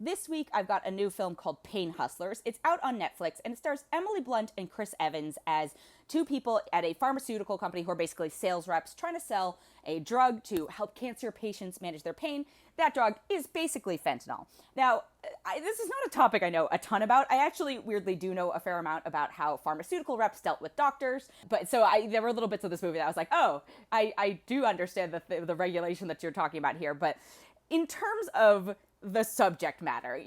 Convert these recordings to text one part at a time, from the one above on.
This week, I've got a new film called Pain Hustlers. It's out on Netflix, and it stars Emily Blunt and Chris Evans as two people at a pharmaceutical company who are basically sales reps trying to sell a drug to help cancer patients manage their pain. That drug is basically fentanyl. Now, this is not a topic I know a ton about. I actually weirdly do know a fair amount about how pharmaceutical reps dealt with doctors. But so there were little bits of this movie that I was like, oh, I do understand the regulation that you're talking about here. But in terms of the subject matter,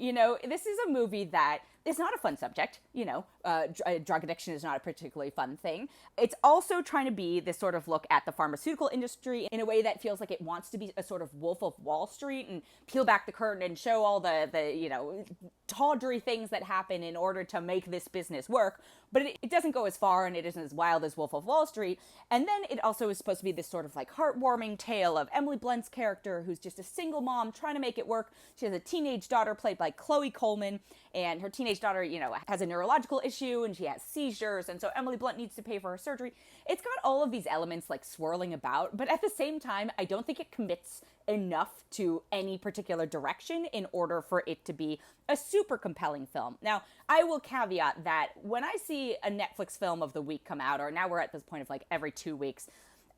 this is a movie that is not a fun subject. Drug addiction is not a particularly fun thing. It's also trying to be this sort of look at the pharmaceutical industry in a way that feels like it wants to be a sort of Wolf of Wall Street and peel back the curtain and show all the tawdry things that happen in order to make this business work. But it doesn't go as far, and it isn't as wild as Wolf of Wall Street. And then it also is supposed to be this sort of like heartwarming tale of Emily Blunt's character, who's just a single mom trying to make it work. She has a teenage daughter played by Chloe Coleman, and her teenage daughter, has a neurological issue and she has seizures, and so Emily Blunt needs to pay for her surgery. It's got all of these elements like swirling about, but at the same time, I don't think it commits enough to any particular direction in order for it to be a super compelling film. Now, I will caveat that when I see a Netflix film of the week come out, or now we're at this point of like every 2 weeks,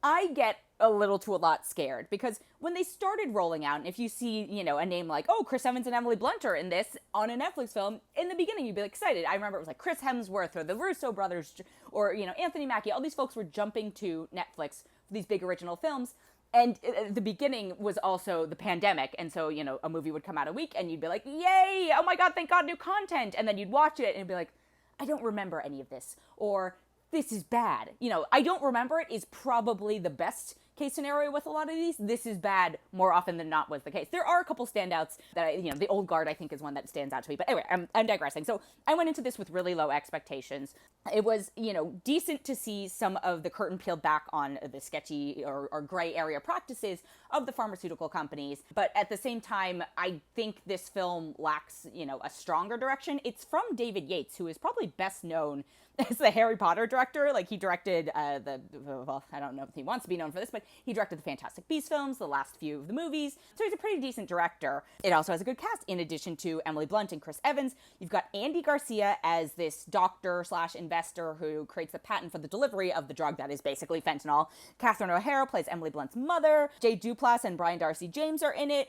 I get a little to a lot scared, because when they started rolling out, and if you see, a name like, oh, Chris Evans and Emily Blunt are in this on a Netflix film, in the beginning you'd be excited. I remember it was like Chris Hemsworth or the Russo brothers or, Anthony Mackie. All these folks were jumping to Netflix for these big original films. And the beginning was also the pandemic. And so, a movie would come out a week and you'd be like, yay, oh my God, thank God, new content. And then you'd watch it and you'd be like, I don't remember any of this. Or this is bad. I don't remember it is probably the best case scenario with a lot of these. This is bad more often than not was the case. There are a couple standouts that the Old Guard I think is one that stands out to me. But anyway, I'm digressing. So I went into this with really low expectations. It was, decent to see some of the curtain peeled back on the sketchy or gray area practices of the pharmaceutical companies. But at the same time, I think this film lacks, a stronger direction. It's from David Yates, who is probably best known as the Harry Potter director. Like, he directed I don't know if he wants to be known for this, but he directed the Fantastic Beasts films, the last few of the movies. So he's a pretty decent director. It also has a good cast. In addition to Emily Blunt and Chris Evans, you've got Andy Garcia as this doctor/investor who creates the patent for the delivery of the drug that is basically fentanyl. Catherine O'Hara plays Emily Blunt's mother. Jay Duplass and Brian Darcy James are in it.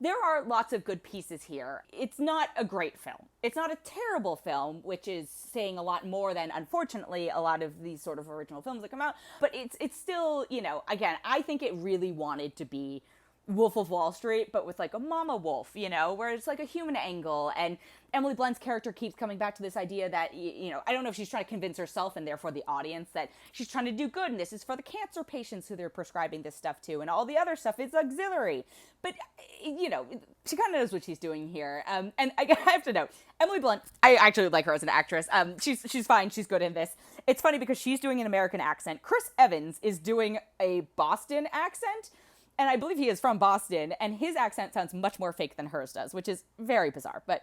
There are lots of good pieces here. It's not a great film. It's not a terrible film, which is saying a lot more than, unfortunately, a lot of these sort of original films that come out. But it's still, again, I think it really wanted to be Wolf of Wall Street, but with like a mama wolf, where it's like a human angle. And Emily Blunt's character keeps coming back to this idea that, I don't know if she's trying to convince herself and therefore the audience that she's trying to do good, and this is for the cancer patients who they're prescribing this stuff to, and all the other stuff is auxiliary. But, she kind of knows what she's doing here. And I have to note, Emily Blunt, I actually like her as an actress. She's fine. She's good in this. It's funny because she's doing an American accent. Chris Evans is doing a Boston accent. And I believe he is from Boston, and his accent sounds much more fake than hers does, which is very bizarre. But,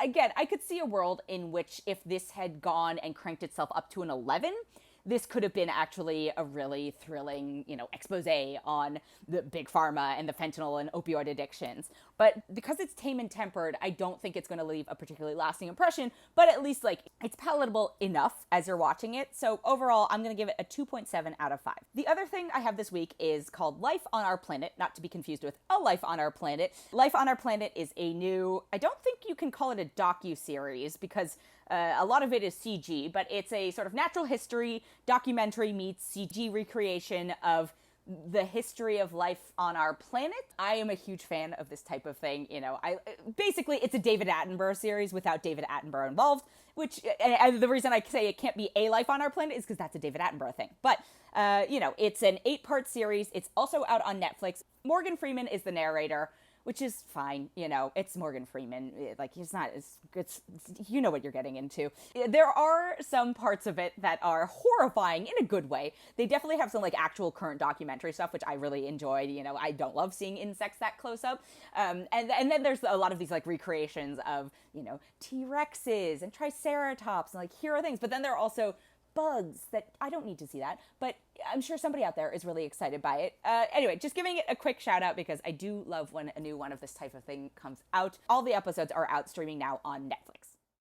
again, I could see a world in which if this had gone and cranked itself up to an 11, this could have been actually a really thrilling, expose on the big pharma and the fentanyl and opioid addictions. But because it's tame and tempered, I don't think it's going to leave a particularly lasting impression, but at least it's palatable enough as you're watching it. So overall, I'm going to give it a 2.7 out of 5. The other thing I have this week is called Life on Our Planet, not to be confused with A Life on Our Planet. Life on Our Planet is a new, I don't think you can call it a docu-series because a lot of it is CG, but it's a sort of natural history documentary meets CG recreation of the history of life on our planet. I am a huge fan of this type of thing. Basically it's a David Attenborough series without David Attenborough involved, which and the reason I say it can't be A Life on Our Planet is because that's a David Attenborough thing. But, it's an 8-part series. It's also out on Netflix. Morgan Freeman is the narrator, which is fine, it's Morgan Freeman. He's not as good, you know what you're getting into. There are some parts of it that are horrifying in a good way. They definitely have some actual current documentary stuff, which I really enjoyed. I don't love seeing insects that close up. And then there's a lot of these recreations of, T-Rexes and Triceratops and here are things. But then there are also bugs that I don't need to see that, but I'm sure somebody out there is really excited by it. Anyway, just giving it a quick shout out because I do love when a new one of this type of thing comes out. All the episodes are out streaming now on Netflix.